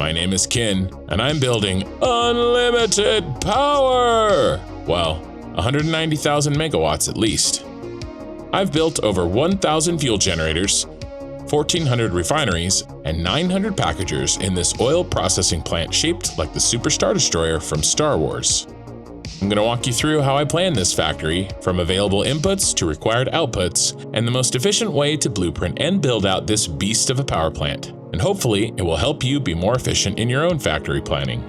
My name is Ken, and I'm building unlimited power! Well, 190,000 megawatts at least. I've built over 1,000 fuel generators, 1,400 refineries, and 900 packagers in this oil processing plant shaped like the Super Star Destroyer from Star Wars. I'm going to walk you through how I plan this factory, from available inputs to required outputs, and the most efficient way to blueprint and build out this beast of a power plant. And hopefully, it will help you be more efficient in your own factory planning.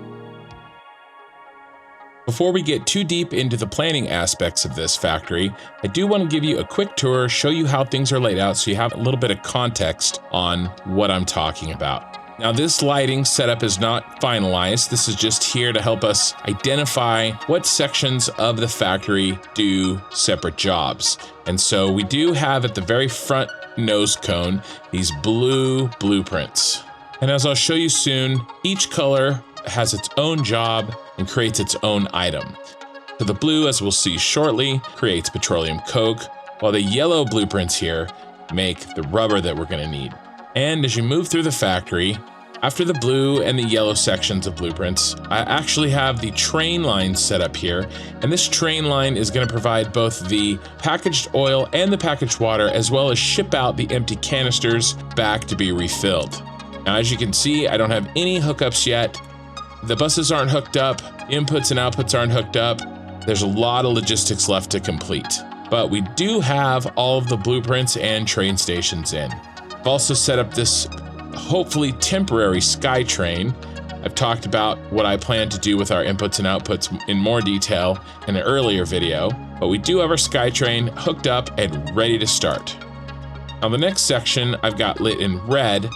Before we get too deep into the planning aspects of this factory, I do want to give you a quick tour, show you how things are laid out so you have a little bit of context on what I'm talking about. Now, this lighting setup is not finalized. This is just here to help us identify what sections of the factory do separate jobs. And so we do have at the very front nose cone these blue blueprints. And as I'll show you soon, each color has its own job and creates its own item. So the blue, as we'll see shortly, creates petroleum coke, while the yellow blueprints here make the rubber that we're going to need. And as you move through the factory, after the blue and the yellow sections of blueprints, I actually have the train line set up here. And this train line is going to provide both the packaged oil and the packaged water, as well as ship out the empty canisters back to be refilled. Now, as you can see, I don't have any hookups yet. The buses aren't hooked up, inputs and outputs aren't hooked up. There's a lot of logistics left to complete. But we do have all of the blueprints and train stations in. I've also set up this hopefully temporary SkyTrain. I've talked about what I plan to do with our inputs and outputs in more detail in an earlier video, but we do have our SkyTrain hooked up and ready to start. Now, the next section I've got lit in red,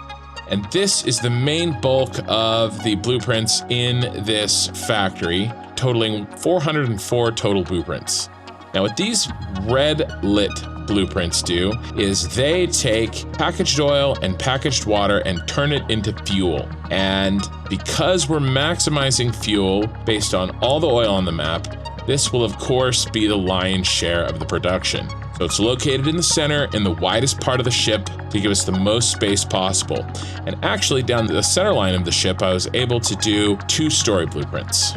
and this is the main bulk of the blueprints in this factory, totaling 404 total blueprints. Now, what these red lit blueprints do is they take packaged oil and packaged water and turn it into fuel. And because we're maximizing fuel based on all the oil on the map, this will of course be the lion's share of the production. So it's located in the center in the widest part of the ship to give us the most space possible. And actually down the center line of the ship, I was able to do 2-story blueprints.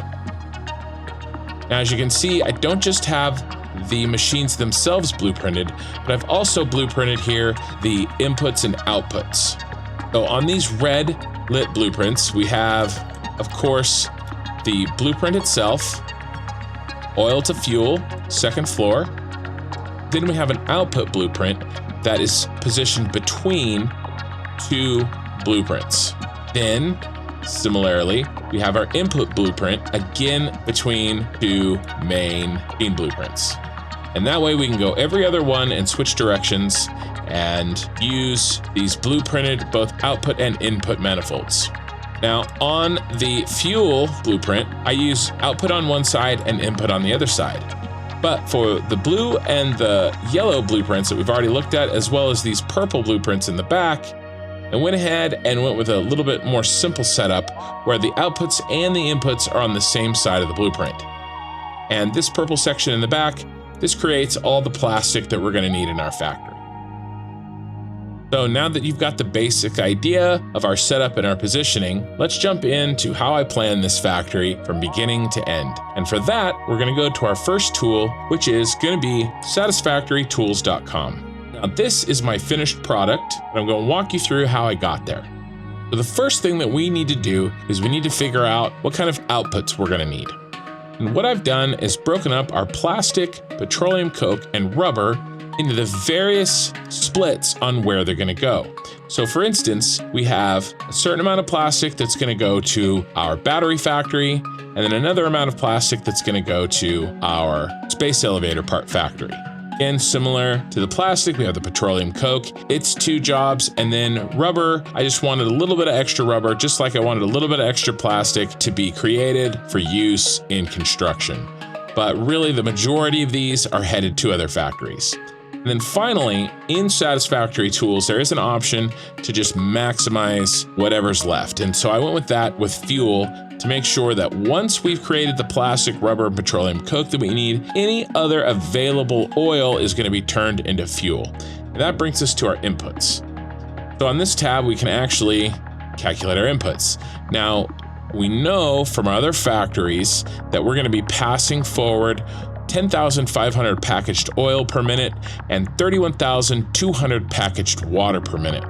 Now, as you can see, I don't just have the machines themselves blueprinted, but I've also blueprinted here the inputs and outputs. So on these red lit blueprints, we have, of course, the blueprint itself, oil to fuel, second floor. Then we have an output blueprint that is positioned between 2 blueprints. Then, similarly, we have our input blueprint, again between 2 main blueprints. And that way we can go every other one and switch directions and use these blueprinted both output and input manifolds. Now, on the fuel blueprint, I use output on one side and input on the other side. But for the blue and the yellow blueprints that we've already looked at, as well as these purple blueprints in the back, I went ahead and went with a little bit more simple setup where the outputs and the inputs are on the same side of the blueprint. And this purple section in the back, this creates all the plastic that we're going to need in our factory. So now that you've got the basic idea of our setup and our positioning, let's jump into how I plan this factory from beginning to end. And for that, we're going to go to our first tool, which is going to be satisfactorytools.com. Now, this is my finished product, and I'm going to walk you through how I got there. So the first thing that we need to do is we need to figure out what kind of outputs we're going to need. And what I've done is broken up our plastic, petroleum coke, and rubber into the various splits on where they're going to go. So for instance, we have a certain amount of plastic that's going to go to our battery factory, and then another amount of plastic that's going to go to our space elevator part factory. Again, similar to the plastic, we have the petroleum coke. It's 2 jobs, and then rubber, I just wanted a little bit of extra rubber, just like I wanted a little bit of extra plastic to be created for use in construction. But really, the majority of these are headed to other factories. And then finally, in Satisfactory Tools, there is an option to just maximize whatever's left. And so I went with that with fuel to make sure that once we've created the plastic, rubber, and petroleum coke that we need, any other available oil is going to be turned into fuel. And that brings us to our inputs. So on this tab, we can actually calculate our inputs. Now, we know from our other factories that we're going to be passing forward 10,500 packaged oil per minute and 31,200 packaged water per minute.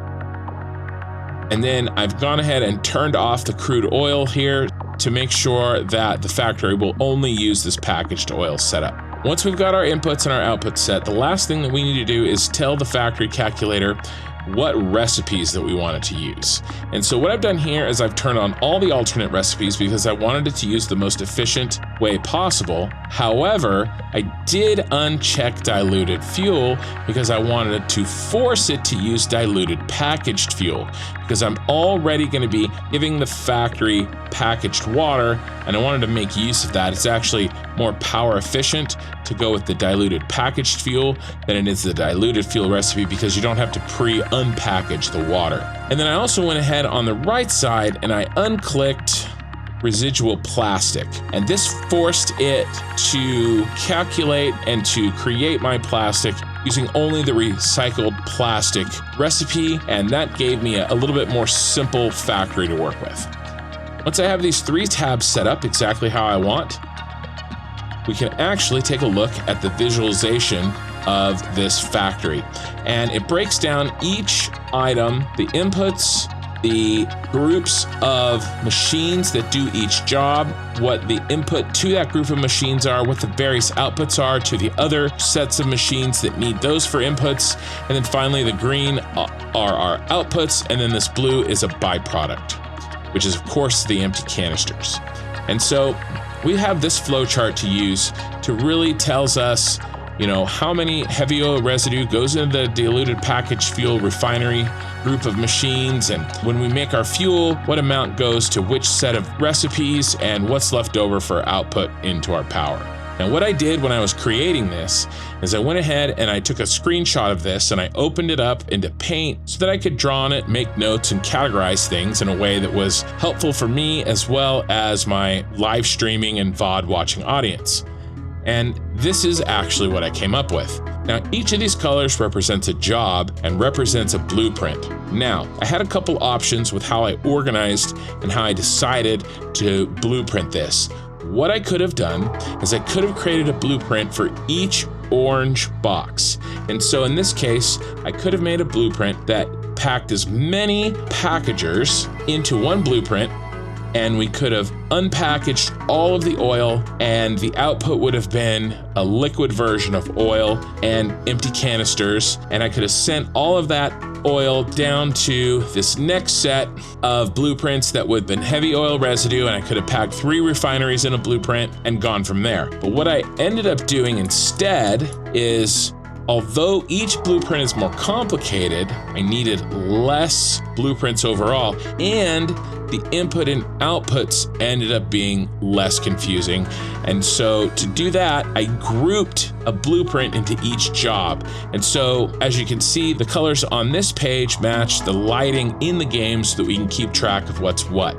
And then I've gone ahead and turned off the crude oil here to make sure that the factory will only use this packaged oil setup. Once we've got our inputs and our outputs set, the last thing that we need to do is tell the factory calculator what recipes that we want it to use. And so what I've done here is I've turned on all the alternate recipes because I wanted it to use the most efficient way possible. However, I did uncheck diluted fuel because I wanted it to force it to use diluted packaged fuel, because I'm already going to be giving the factory packaged water and I wanted to make use of that. It's actually more power efficient to go with the diluted packaged fuel than it is the diluted fuel recipe, because you don't have to pre-unpackage the water. And then I also went ahead on the right side and I unclicked residual plastic, and this forced it to calculate and to create my plastic using only the recycled plastic recipe, and that gave me a little bit more simple factory to work with. Once I have these 3 tabs set up exactly how I want, we can actually take a look at the visualization of this factory. And it breaks down each item, the inputs, the groups of machines that do each job, what the input to that group of machines are, what the various outputs are to the other sets of machines that need those for inputs, and then finally the green are our outputs, and then this blue is a byproduct, which is of course the empty canisters. And so we have this flow chart to use to really tells us, you know, how many heavy oil residue goes into the diluted packaged fuel refinery group of machines, and when we make our fuel, what amount goes to which set of recipes and what's left over for output into our power. Now, what I did when I was creating this is I went ahead and I took a screenshot of this and I opened it up into Paint so that I could draw on it, make notes, and categorize things in a way that was helpful for me as well as my live streaming and VOD watching audience. And this is actually what I came up with. Now, each of these colors represents a job and represents a blueprint. Now, I had a couple options with how I organized and how I decided to blueprint this. What I could have done is I could have created a blueprint for each orange box. And so in this case, I could have made a blueprint that packed as many packagers into one blueprint, and we could have unpackaged all of the oil, and the output would have been a liquid version of oil and empty canisters, and I could have sent all of that oil down to this next set of blueprints that would have been heavy oil residue, and I could have packed 3 refineries in a blueprint and gone from there. But what I ended up doing instead is, although each blueprint is more complicated, I needed less blueprints overall, and the input and outputs ended up being less confusing. And so to do that, I grouped a blueprint into each job. And so as you can see, the colors on this page match the lighting in the game so that we can keep track of what's what.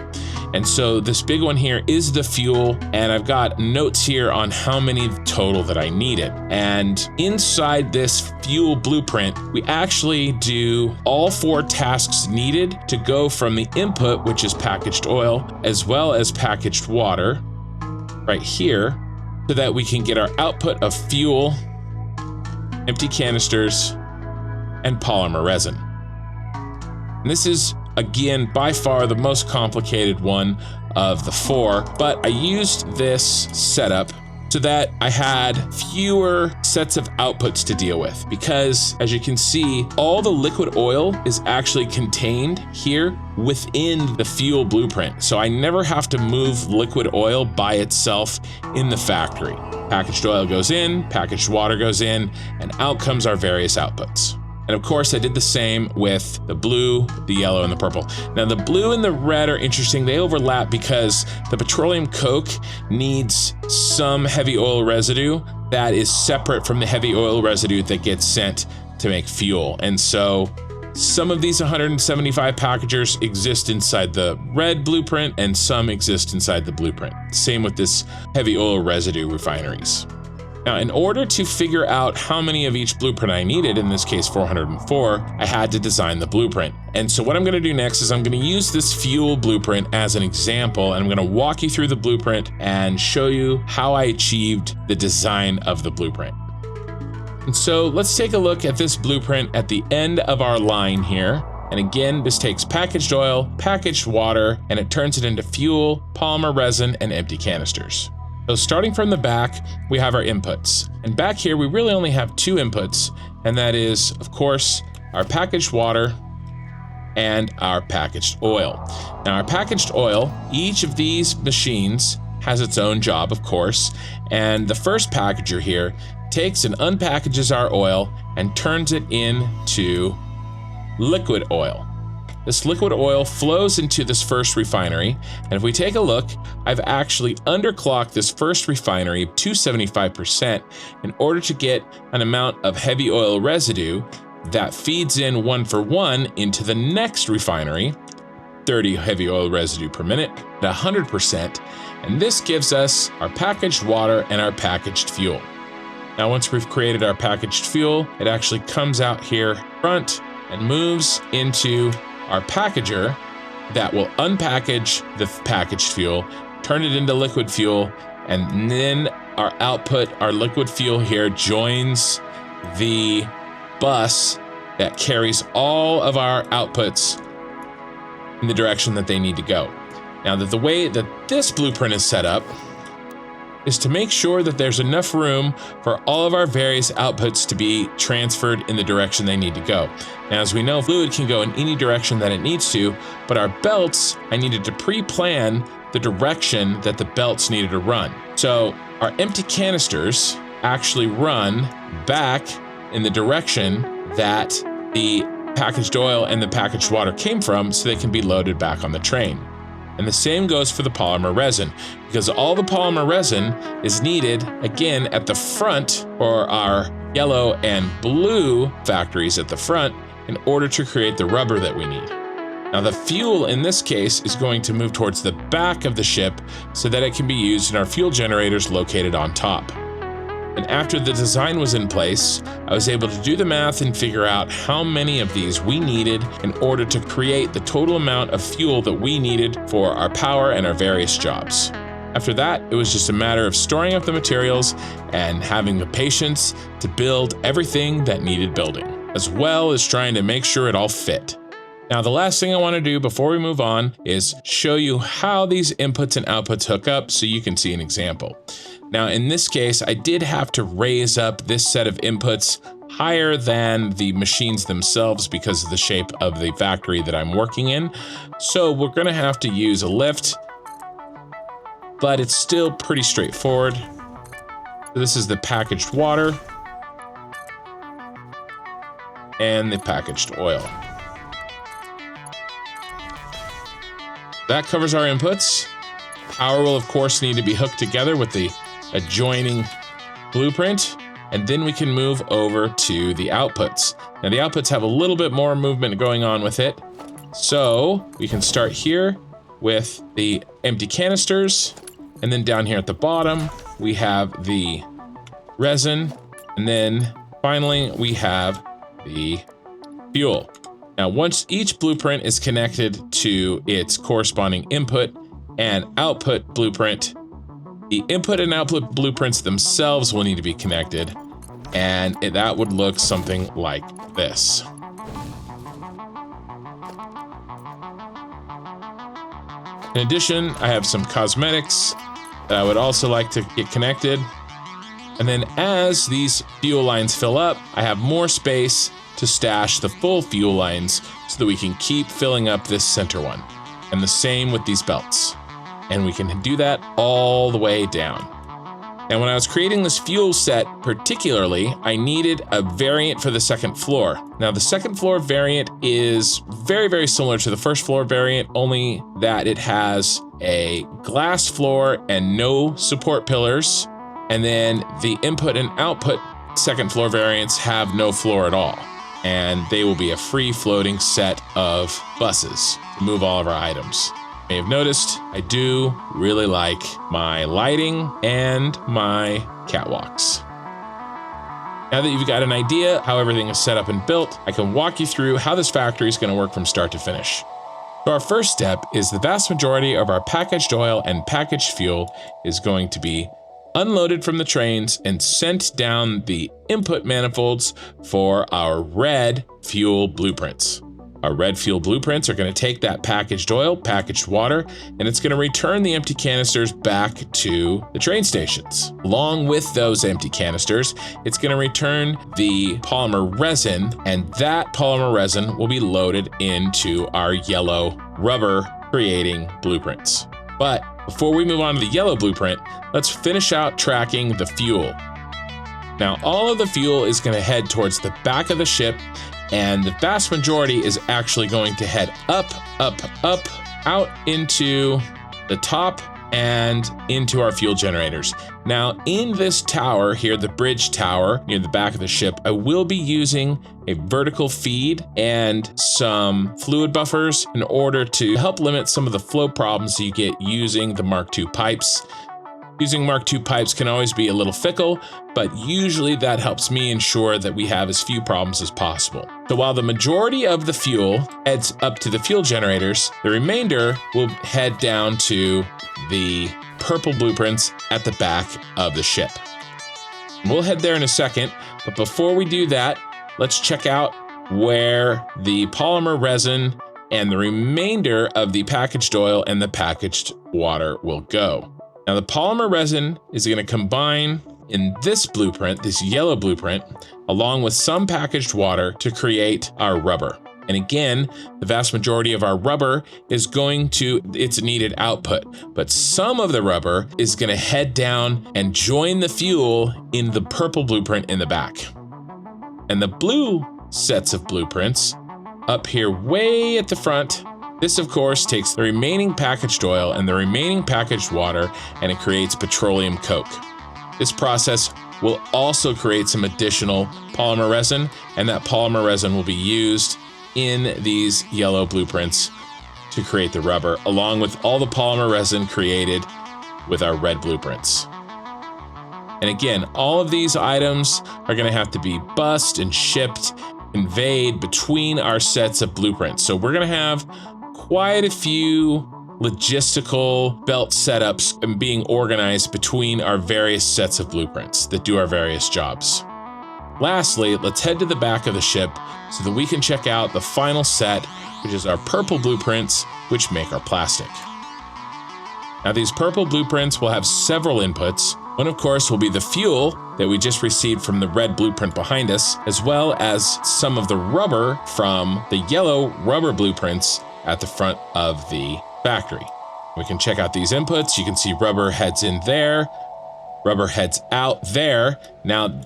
And so this big one here is the fuel, and I've got notes here on how many total that I needed. And inside this fuel blueprint, we actually do all 4 tasks needed to go from the input, which is packaged oil, as well as packaged water, right here, so that we can get our output of fuel, empty canisters, and polymer resin. And this is, again, by far the most complicated one of the 4, but I used this setup so that I had fewer sets of outputs to deal with, because as you can see, all the liquid oil is actually contained here within the fuel blueprint. So I never have to move liquid oil by itself in the factory. Packaged oil goes in, packaged water goes in, and out comes our various outputs. And of course, I did the same with the blue, the yellow, and the purple. Now, the blue and the red are interesting. They overlap because the petroleum coke needs some heavy oil residue that is separate from the heavy oil residue that gets sent to make fuel. And so some of these 175 packagers exist inside the red blueprint, and some exist inside the blueprint. Same with this heavy oil residue refineries. Now, in order to figure out how many of each blueprint I needed, in this case 404, I had to design the blueprint. And so what I'm going to do next is I'm going to use this fuel blueprint as an example, and I'm going to walk you through the blueprint and show you how I achieved the design of the blueprint. And so let's take a look at this blueprint at the end of our line here. And again, this takes packaged oil, packaged water, and it turns it into fuel, polymer resin, and empty canisters. So starting from the back, we have our inputs. And back here, we really only have two inputs, and that is, of course, our packaged water and our packaged oil. Now, our packaged oil, each of these machines has its own job, of course, and the first packager here takes and unpackages our oil and turns it into liquid oil. This liquid oil flows into this first refinery, and if we take a look, I've actually underclocked this first refinery to 75% in order to get an amount of heavy oil residue that feeds in 1 for 1 into the next refinery, 30 heavy oil residue per minute at 100%, and this gives us our packaged water and our packaged fuel. Now, once we've created our packaged fuel, it actually comes out here front and moves into our packager that will unpackage the packaged fuel, turn it into liquid fuel, and then our output, our liquid fuel here, joins the bus that carries all of our outputs in the direction that they need to go. Now, the way that this blueprint is set up is to make sure that there's enough room for all of our various outputs to be transferred in the direction they need to go. Now, as we know, fluid can go in any direction that it needs to, but our belts, I needed to pre-plan the direction that the belts needed to run. So our empty canisters actually run back in the direction that the packaged oil and the packaged water came from, so they can be loaded back on the train. And the same goes for the polymer resin, because all the polymer resin is needed, again, at the front for our yellow and blue factories at the front in order to create the rubber that we need. Now, the fuel in this case is going to move towards the back of the ship so that it can be used in our fuel generators located on top. And after the design was in place, I was able to do the math and figure out how many of these we needed in order to create the total amount of fuel that we needed for our power and our various jobs. After that, it was just a matter of storing up the materials and having the patience to build everything that needed building, as well as trying to make sure it all fit. Now, the last thing I want to do before we move on is show you how these inputs and outputs hook up so you can see an example. Now, in this case, I did have to raise up this set of inputs higher than the machines themselves because of the shape of the factory that I'm working in. So we're going to have to use a lift, but it's still pretty straightforward. So this is the packaged water and the packaged oil. That covers our inputs. Power will, of course, need to be hooked together with the adjoining blueprint, and then we can move over to the outputs. Now, the outputs have a little bit more movement going on with it, so we can start here with the empty canisters, and then down here at the bottom we have the resin, and then finally we have the fuel. Now, once each blueprint is connected to its corresponding input and output blueprint, the input and output blueprints themselves will need to be connected, and that would look something like this. In addition, I have some cosmetics that I would also like to get connected. And then as these fuel lines fill up, I have more space to stash the full fuel lines so that we can keep filling up this center one. And the same with these belts. And we can do that all the way down. And when I was creating this fuel set particularly, I needed a variant for the second floor. Now, the second floor variant is very, very similar to the first floor variant, only that it has a glass floor and no support pillars. And then the input and output second floor variants have no floor at all. And they will be a free floating set of buses to move all of our items. You may have noticed I do really like my lighting and my catwalks. Now that you've got an idea how everything is set up and built, I can walk you through how this factory is going to work from start to finish. So our first step is the vast majority of our packaged oil and packaged fuel is going to be unloaded from the trains and sent down the input manifolds for our red fuel blueprints. Our red fuel blueprints are going to take that packaged oil, packaged water, and it's going to return the empty canisters back to the train stations. Along with those empty canisters, it's going to return the polymer resin, and that polymer resin will be loaded into our yellow rubber creating blueprints. But before we move on to the yellow blueprint, let's finish out tracking the fuel. Now, all of the fuel is going to head towards the back of the ship, and the vast majority is actually going to head up, out into the top and into our fuel generators. Now, in this tower here, the bridge tower near the back of the ship, I will be using a vertical feed and some fluid buffers in order to help limit some of the flow problems you get using the Mark II pipes. Using Mark II pipes can always be a little fickle, but usually that helps me ensure that we have as few problems as possible. So while the majority of the fuel heads up to the fuel generators, the remainder will head down to the purple blueprints at the back of the ship. We'll head there in a second, but before we do that, let's check out where the polymer resin and the remainder of the packaged oil and the packaged water will go. Now, the polymer resin is going to combine in this blueprint, this yellow blueprint, along with some packaged water to create our rubber. And again, the vast majority of our rubber is going to its needed output, but some of the rubber is going to head down and join the fuel in the purple blueprint in the back. And the blue sets of blueprints up here way at the front. This, of course, takes the remaining packaged oil and the remaining packaged water, and it creates petroleum coke. This process will also create some additional polymer resin, and that polymer resin will be used in these yellow blueprints to create the rubber, along with all the polymer resin created with our red blueprints. And again, all of these items are going to have to be bussed and shipped, conveyed between our sets of blueprints. So we're going to have quite a few logistical belt setups and being organized between our various sets of blueprints that do our various jobs. Lastly, let's head to the back of the ship so that we can check out the final set, which is our purple blueprints, which make our plastic. Now, these purple blueprints will have several inputs. One, of course, will be the fuel that we just received from the red blueprint behind us, as well as some of the rubber from the yellow rubber blueprints at the front of the factory. We can check out these inputs. You can see rubber heads in there, rubber heads out there. Now,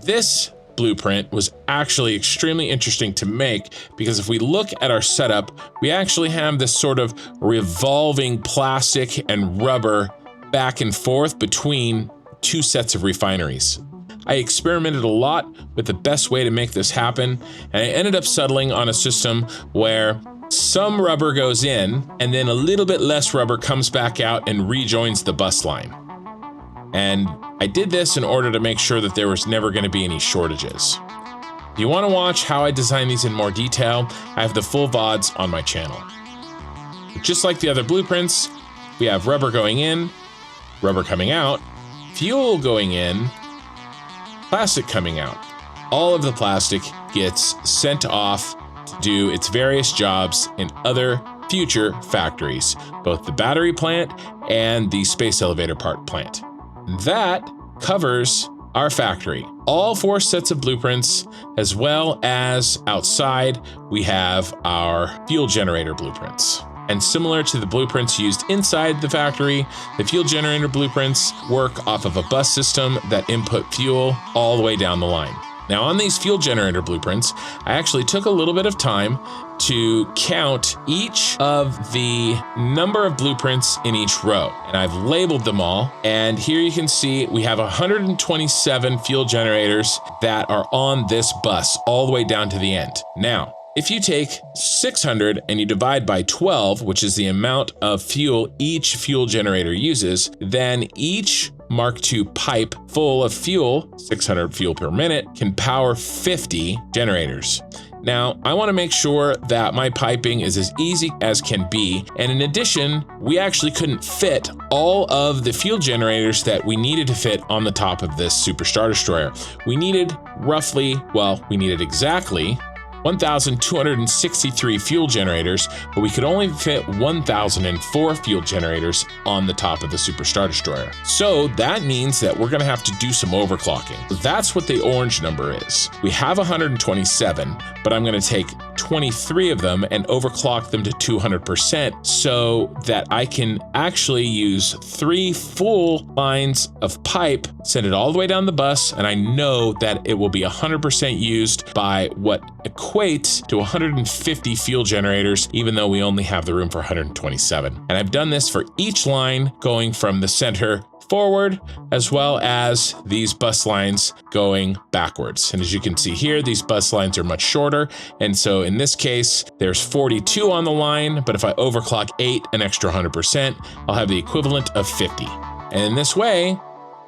this blueprint was actually extremely interesting to make because if we look at our setup, we actually have this sort of revolving plastic and rubber back and forth between two sets of refineries. I experimented a lot with the best way to make this happen, and I ended up settling on a system where some rubber goes in and then a little bit less rubber comes back out and rejoins the bus line. And I did this in order to make sure that there was never going to be any shortages. If you want to watch how I design these in more detail, I have the full VODs on my channel. Just like the other blueprints, we have rubber going in, rubber coming out, fuel going in, plastic coming out. All of the plastic gets sent off to do its various jobs in other future factories, both the battery plant and the space elevator part plant. That covers our factory. All 4 sets of blueprints, as well as outside, we have our fuel generator blueprints. And similar to the blueprints used inside the factory, the fuel generator blueprints work off of a bus system that input fuel all the way down the line. Now, on these fuel generator blueprints, I actually took a little bit of time to count each of the number of blueprints in each row, and I've labeled them all. And here you can see we have 127 fuel generators that are on this bus all the way down to the end. Now, if you take 600 and you divide by 12, which is the amount of fuel each fuel generator uses, then each Mark II pipe full of fuel, 600 fuel per minute, can power 50 generators. Now, I want to make sure that my piping is as easy as can be, and in addition, we actually couldn't fit all of the fuel generators that we needed to fit on the top of this Super Star Destroyer. We needed exactly 1,263 fuel generators, but we could only fit 1,004 fuel generators on the top of the Super Star Destroyer. So that means that we're gonna have to do some overclocking. That's what the orange number is. We have 127, but I'm gonna take 23 of them and overclock them to 200% so that I can actually use 3 full lines of pipe, send it all the way down the bus, and I know that it will be 100% used by what equates to 150 fuel generators, even though we only have the room for 127. And I've done this for each line going from the center forward, as well as these bus lines going backwards. And as you can see here, these bus lines are much shorter. And so in this case, there's 42 on the line, but if I overclock 8, an extra 100%, I'll have the equivalent of 50. And in this way,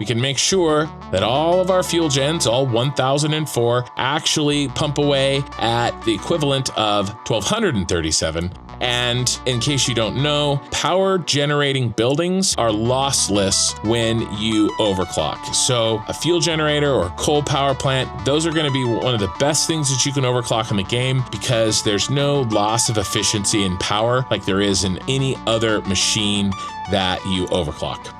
we can make sure that all of our fuel gens, all 1,004, actually pump away at the equivalent of 1,237. And in case you don't know, power generating buildings are lossless when you overclock. So a fuel generator or a coal power plant, those are going to be one of the best things that you can overclock in the game because there's no loss of efficiency in power like there is in any other machine that you overclock.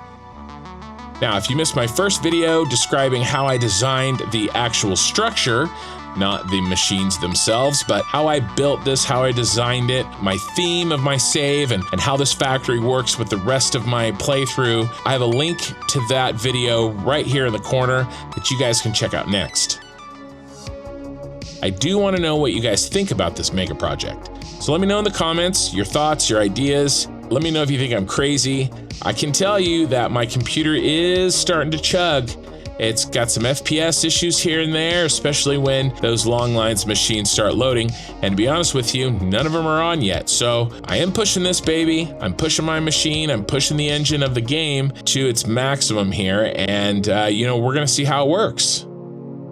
Now, if you missed my first video describing how I designed the actual structure, not the machines themselves, but how I built this, how I designed it, my theme of my save, and how this factory works with the rest of my playthrough, I have a link to that video right here in the corner that you guys can check out next. I do want to know what you guys think about this mega project. So let me know in the comments your thoughts, your ideas. Let me know if you think I'm crazy. I can tell you that my computer is starting to chug. It's got some FPS issues here and there, especially when those long lines of machines start loading. And to be honest with you, none of them are on yet. So I am pushing this baby. I'm pushing my machine. I'm pushing the engine of the game to its maximum here. And we're gonna see how it works.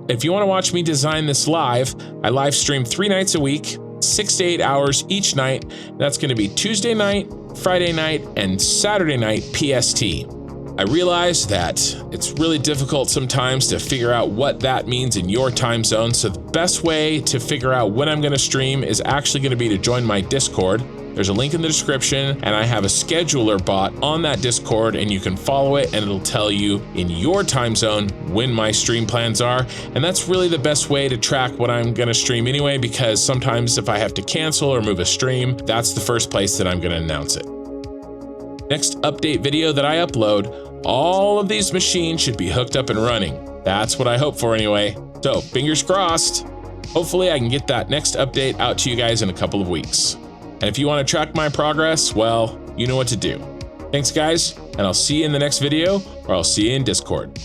If you wanna watch me design this live, I live stream 3 nights a week, 6 to 8 hours each night. That's gonna be Tuesday night, Friday night, and Saturday night PST. I realize that it's really difficult sometimes to figure out what that means in your time zone, so the best way to figure out when I'm going to stream is actually going to be to join my Discord. There's a link in the description, and I have a scheduler bot on that Discord, and you can follow it, and it'll tell you in your time zone when my stream plans are. And that's really the best way to track what I'm going to stream anyway, because sometimes if I have to cancel or move a stream, that's the first place that I'm going to announce it. Next update video that I upload, all of these machines should be hooked up and running. That's what I hope for anyway. So fingers crossed. Hopefully I can get that next update out to you guys in a couple of weeks. And if you want to track my progress, well, you know what to do. Thanks guys, and I'll see you in the next video, or I'll see you in Discord.